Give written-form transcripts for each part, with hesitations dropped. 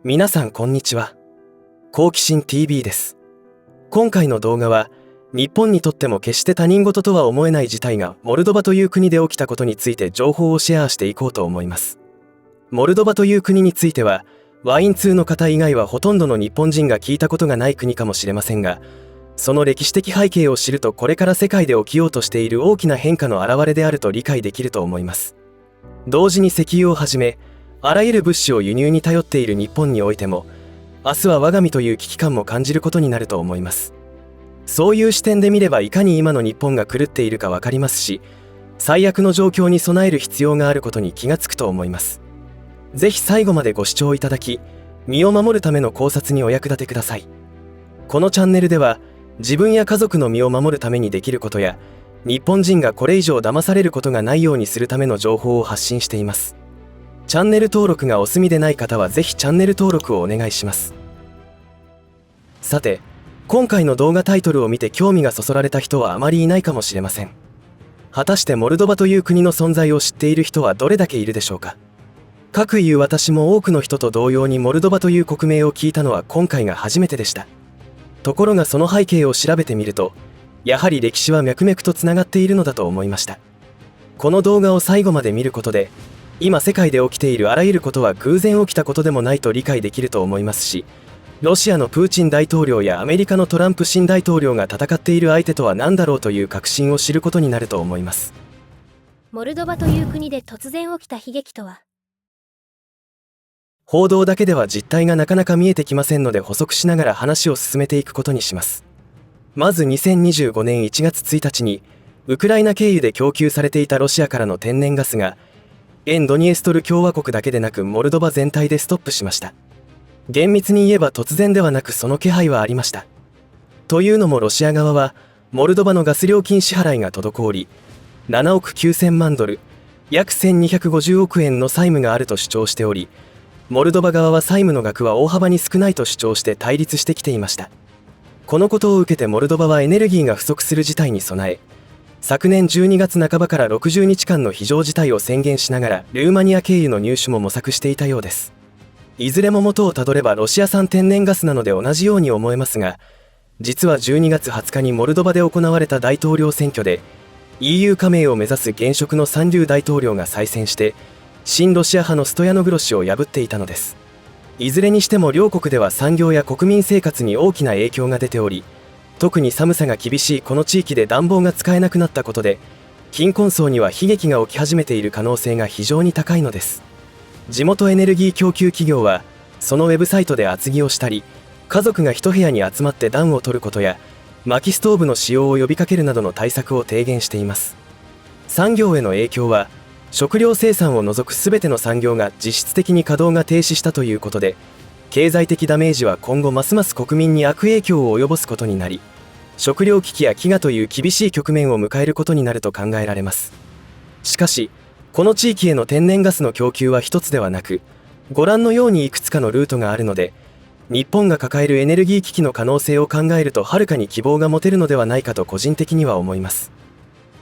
皆さんこんにちは。好奇心 TV です。今回の動画は、日本にとっても決して他人事とは思えない事態がモルドバという国で起きたことについて情報をシェアしていこうと思います。モルドバという国については、ワイン通の方以外はほとんどの日本人が聞いたことがない国かもしれませんが、その歴史的背景を知るとこれから世界で起きようとしている大きな変化の表れであると理解できると思います。同時に石油をはじめ、あらゆる物資を輸入に頼っている日本においても、明日は我が身という危機感も感じることになると思います。そういう視点で見ればいかに今の日本が狂っているか分かりますし、最悪の状況に備える必要があることに気がつくと思います。ぜひ最後までご視聴いただき、身を守るための考察にお役立てください。このチャンネルでは、自分や家族の身を守るためにできることや、日本人がこれ以上騙されることがないようにするための情報を発信しています。チャンネル登録がお済みでない方はぜひチャンネル登録をお願いします。さて、今回の動画タイトルを見て興味がそそられた人はあまりいないかもしれません。果たしてモルドバという国の存在を知っている人はどれだけいるでしょうか。かくいう私も多くの人と同様にモルドバという国名を聞いたのは今回が初めてでした。ところがその背景を調べてみると、やはり歴史は脈々とつながっているのだと思いました。この動画を最後まで見ることで、今世界で起きているあらゆることは偶然起きたことでもないと理解できると思いますし、ロシアのプーチン大統領やアメリカのトランプ新大統領が戦っている相手とは何だろうという確信を知ることになると思います。モルドバという国で突然起きた悲劇とは。報道だけでは実態がなかなか見えてきませんので補足しながら話を進めていくことにします。まず2025年1月1日にウクライナ経由で供給されていたロシアからの天然ガスが沿ドニエストル共和国だけでなくモルドバ全体でストップしました。厳密に言えば突然ではなくその気配はありました。というのもロシア側はモルドバのガス料金支払いが滞り、7億9000万ドル、約1250億円の債務があると主張しており、モルドバ側は債務の額は大幅に少ないと主張して対立してきていました。このことを受けてモルドバはエネルギーが不足する事態に備え、昨年12月半ばから60日間の非常事態を宣言しながらルーマニア経由の入手も模索していたようです。いずれも元をたどればロシア産天然ガスなので同じように思えますが、実は12月20日にモルドバで行われた大統領選挙で EU 加盟を目指す現職のサンリュー大統領が再選して親ロシア派のストヤノグロ氏を破っていたのです。いずれにしても両国では産業や国民生活に大きな影響が出ており、特に寒さが厳しいこの地域で暖房が使えなくなったことで、貧困層には悲劇が起き始めている可能性が非常に高いのです。地元エネルギー供給企業は、そのウェブサイトで厚着をしたり、家族が一部屋に集まって暖を取ることや、薪ストーブの使用を呼びかけるなどの対策を提言しています。産業への影響は、食料生産を除く全ての産業が実質的に稼働が停止したということで、経済的ダメージは今後ますます国民に悪影響を及ぼすことになり、食糧危機や飢餓という厳しい局面を迎えることになると考えられます。しかし、この地域への天然ガスの供給は一つではなく、ご覧のようにいくつかのルートがあるので、日本が抱えるエネルギー危機の可能性を考えるとはるかに希望が持てるのではないかと個人的には思います。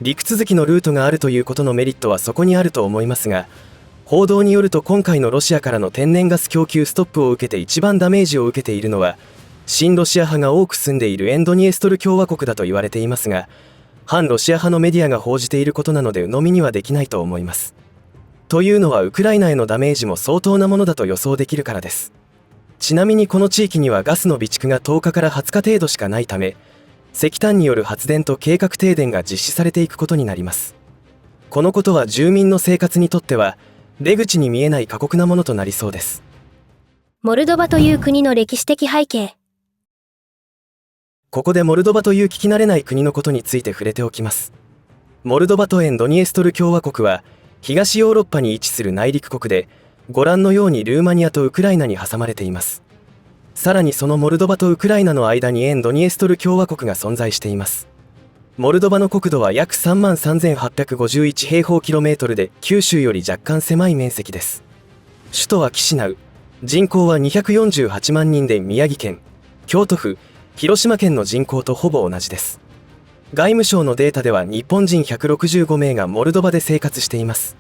陸続きのルートがあるということのメリットはそこにあると思いますが、報道によると今回のロシアからの天然ガス供給ストップを受けて一番ダメージを受けているのは、親ロシア派が多く住んでいる沿ドニエストル共和国だと言われていますが、反ロシア派のメディアが報じていることなので鵜呑みにはできないと思います。というのはウクライナへのダメージも相当なものだと予想できるからです。ちなみにこの地域にはガスの備蓄が10日から20日程度しかないため、石炭による発電と計画停電が実施されていくことになります。このことは住民の生活にとっては出口に見えない過酷なものとなりそうです。モルドバという国の歴史的背景。ここでモルドバという聞き慣れない国のことについて触れておきます。モルドバと沿ドニエストル共和国は東ヨーロッパに位置する内陸国で、ご覧のようにルーマニアとウクライナに挟まれています。さらにそのモルドバとウクライナの間に沿ドニエストル共和国が存在しています。モルドバの国土は約33,851平方キロメートルで九州より若干狭い面積です。首都はキシナウ、人口は248万人で宮城県、京都府、広島県の人口とほぼ同じです。外務省のデータでは日本人165名がモルドバで生活しています。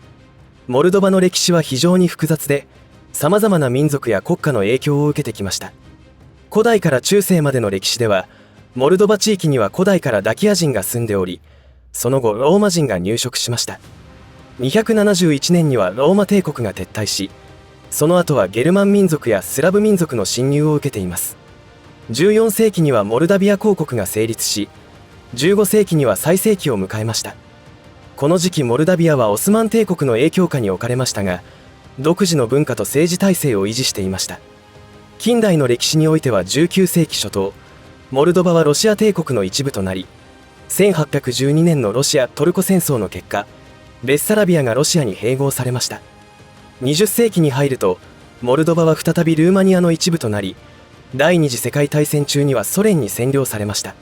モルドバの歴史は非常に複雑で、さまざまな民族や国家の影響を受けてきました。古代から中世までの歴史では、モルドバ地域には古代からダキア人が住んでおり、その後ローマ人が入植しました。271年にはローマ帝国が撤退し、その後はゲルマン民族やスラブ民族の侵入を受けています。14世紀にはモルダビア公国が成立し、15世紀には最盛期を迎えました。この時期モルダビアはオスマン帝国の影響下に置かれましたが、独自の文化と政治体制を維持していました。近代の歴史においては19世紀初頭、モルドバはロシア帝国の一部となり、1812年のロシア・トルコ戦争の結果、ベッサラビアがロシアに併合されました。20世紀に入ると、モルドバは再びルーマニアの一部となり、第二次世界大戦中にはソ連に占領されました。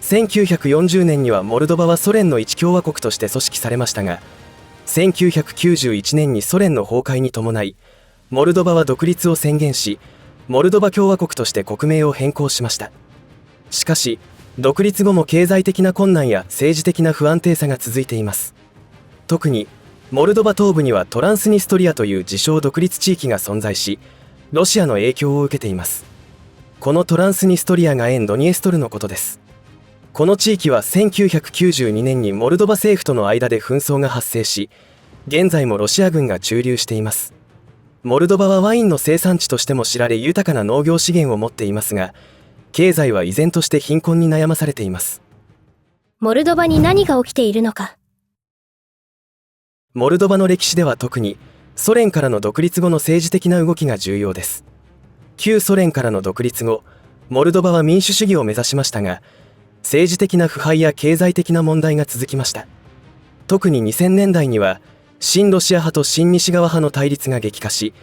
1940年にはモルドバはソ連の一共和国として組織されましたが、1991年にソ連の崩壊に伴い、モルドバは独立を宣言し、モルドバ共和国として国名を変更しました。しかし、独立後も経済的な困難や政治的な不安定さが続いています。特に、モルドバ東部にはトランスニストリアという自称独立地域が存在し、ロシアの影響を受けています。このトランスニストリアが沿ドニエストルのことです。この地域は1992年にモルドバ政府との間で紛争が発生し、現在もロシア軍が駐留しています。モルドバはワインの生産地としても知られ豊かな農業資源を持っていますが、経済は依然として貧困に悩まされています。モルドバに何が起きているのか。モルドバの歴史では特にソ連からの独立後の政治的な動きが重要です。旧ソ連からの独立後、モルドバは民主主義を目指しましたが、政治的な腐敗や経済的な問題が続きました。特に2000年代には親ロシア派と親西側派の対立が激化し、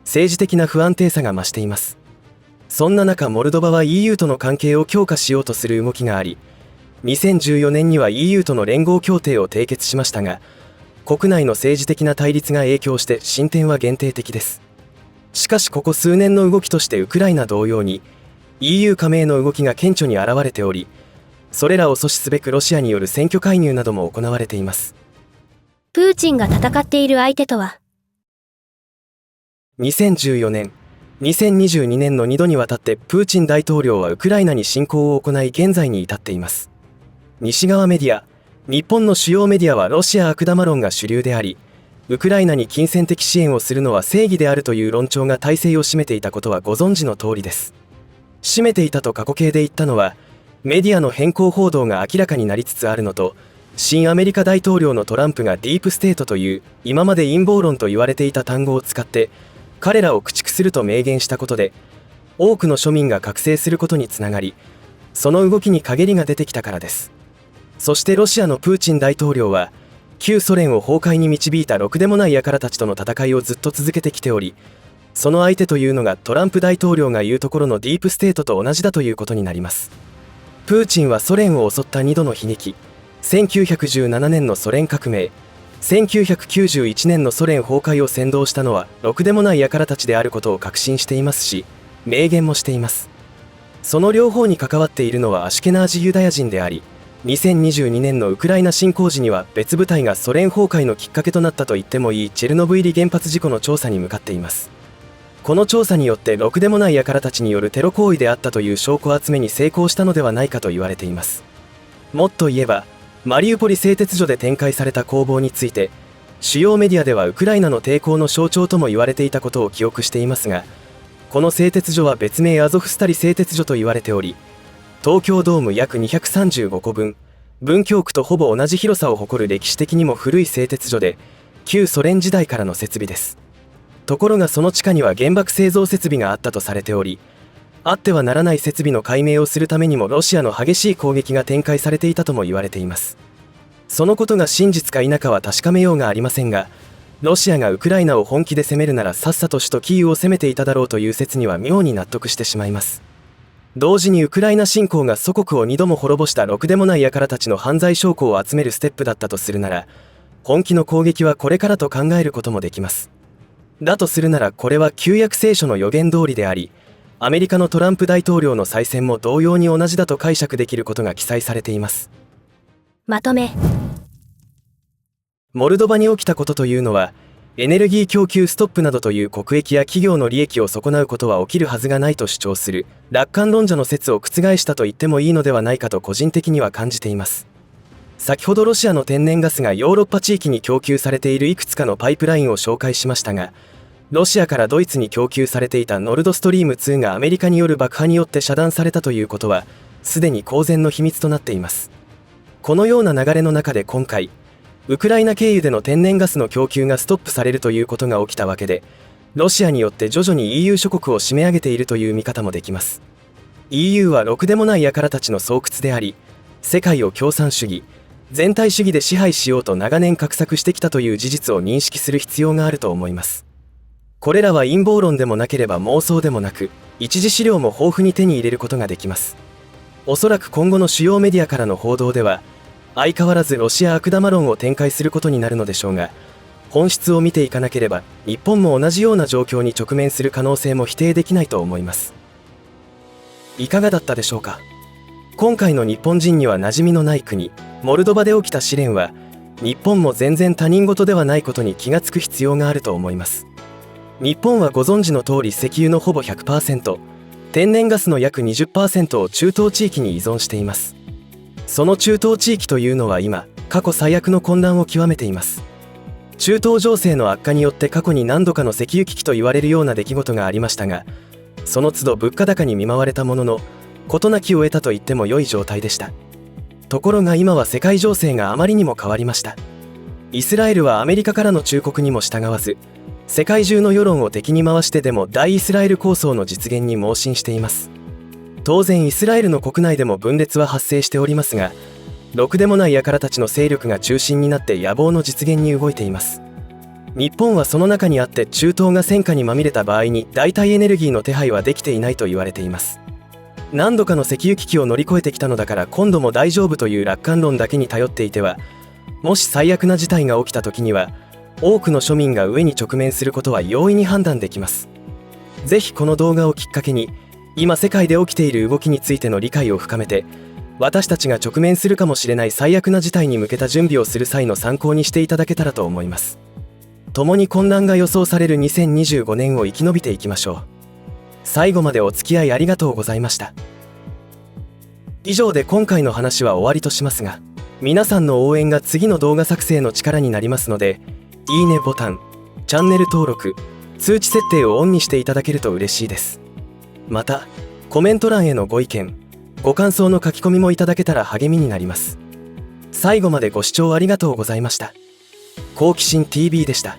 政治的な不安定さが増しています。そんな中、モルドバは EU との関係を強化しようとする動きがあり、2014年には EU との連合協定を締結しましたが、国内の政治的な対立が影響して進展は限定的です。しかしここ数年の動きとしてウクライナ同様に EU 加盟の動きが顕著に現れており、それらを阻止すべくロシアによる選挙介入なども行われています。プーチンが戦っている相手とは。2014年、2022年の2度にわたってプーチン大統領はウクライナに侵攻を行い現在に至っています。西側メディア、日本の主要メディアはロシア悪玉論が主流であり、ウクライナに金銭的支援をするのは正義であるという論調が大勢を占めていたことはご存知の通りです。占めていたと過去形で言ったのは、メディアの変更報道が明らかになりつつあるのと、新アメリカ大統領のトランプがディープステートという今まで陰謀論と言われていた単語を使って彼らを駆逐すると明言したことで、多くの庶民が覚醒することにつながり、その動きに陰りが出てきたからです。そしてロシアのプーチン大統領は旧ソ連を崩壊に導いたろくでもない輩たちとの戦いをずっと続けてきており、その相手というのがトランプ大統領が言うところのディープステートと同じだということになります。プーチンはソ連を襲った2度の悲劇、1917年のソ連革命、1991年のソ連崩壊を扇動したのはろくでもない輩たちであることを確信していますし、明言もしています。その両方に関わっているのはアシュケナージユダヤ人であり、2022年のウクライナ侵攻時には別部隊がソ連崩壊のきっかけとなったと言ってもいいチェルノブイリ原発事故の調査に向かっています。この調査によってろくでもない輩たちによるテロ行為であったという証拠集めに成功したのではないかと言われています。もっと言えば、マリウポリ製鉄所で展開された攻防について、主要メディアではウクライナの抵抗の象徴とも言われていたことを記憶していますが、この製鉄所は別名アゾフスタリ製鉄所と言われており、東京ドーム約235個分、文京区とほぼ同じ広さを誇る歴史的にも古い製鉄所で、旧ソ連時代からの設備です。ところがその地下には原爆製造設備があったとされており、あってはならない設備の解明をするためにもロシアの激しい攻撃が展開されていたとも言われています。そのことが真実か否かは確かめようがありませんが、ロシアがウクライナを本気で攻めるならさっさと首都キーウを攻めていただろうという説には妙に納得してしまいます。同時にウクライナ侵攻が祖国を2度も滅ぼしたろくでもない輩たちの犯罪証拠を集めるステップだったとするなら、本気の攻撃はこれからと考えることもできます。だとするならこれは旧約聖書の予言通りであり、アメリカのトランプ大統領の再選も同様に同じだと解釈できることが記載されています。まとめ。モルドバに起きたことというのは、エネルギー供給ストップなどという国益や企業の利益を損なうことは起きるはずがないと主張する楽観論者の説を覆したと言ってもいいのではないかと個人的には感じています。先ほどロシアの天然ガスがヨーロッパ地域に供給されているいくつかのパイプラインを紹介しましたが、ロシアからドイツに供給されていたノルドストリーム2がアメリカによる爆破によって遮断されたということはすでに公然の秘密となっています。このような流れの中で今回ウクライナ経由での天然ガスの供給がストップされるということが起きたわけで、ロシアによって徐々に EU 諸国を締め上げているという見方もできます。 EU はろくでもない輩たちの巣窟であり、世界を共産主義全体主義で支配しようと長年画策してきたという事実を認識する必要があると思います。これらは陰謀論でもなければ妄想でもなく、一次資料も豊富に手に入れることができます。おそらく今後の主要メディアからの報道では相変わらずロシア悪玉論を展開することになるのでしょうが、本質を見ていかなければ日本も同じような状況に直面する可能性も否定できないと思います。いかがだったでしょうか。今回の日本人には馴染みのない国モルドバで起きた試練は、日本も全然他人事ではないことに気がつく必要があると思います。日本はご存知の通り石油のほぼ 100%、天然ガスの約 20% を中東地域に依存しています。その中東地域というのは今過去最悪の混乱を極めています。中東情勢の悪化によって過去に何度かの石油危機と言われるような出来事がありましたが、その都度物価高に見舞われたものの事なきを得たと言っても良い状態でした。ところが今は世界情勢があまりにも変わりました。イスラエルはアメリカからの忠告にも従わず、世界中の世論を敵に回してでも大イスラエル構想の実現に盲信しています。当然イスラエルの国内でも分裂は発生しておりますが、ろくでもない輩たちの勢力が中心になって野望の実現に動いています。日本はその中にあって、中東が戦火にまみれた場合に代替エネルギーの手配はできていないと言われています。何度かの石油危機を乗り越えてきたのだから今度も大丈夫という楽観論だけに頼っていては、もし最悪な事態が起きた時には多くの庶民が飢えに直面することは容易に判断できます。ぜひこの動画をきっかけに今世界で起きている動きについての理解を深めて、私たちが直面するかもしれない最悪な事態に向けた準備をする際の参考にしていただけたらと思います。共に混乱が予想される2025年を生き延びていきましょう。最後までお付き合いありがとうございました。以上で今回の話は終わりとしますが、皆さんの応援が次の動画作成の力になりますので、いいねボタン、チャンネル登録、通知設定をオンにしていただけると嬉しいです。またコメント欄へのご意見ご感想の書き込みもいただけたら励みになります。最後までご視聴ありがとうございました。好奇心 TV でした。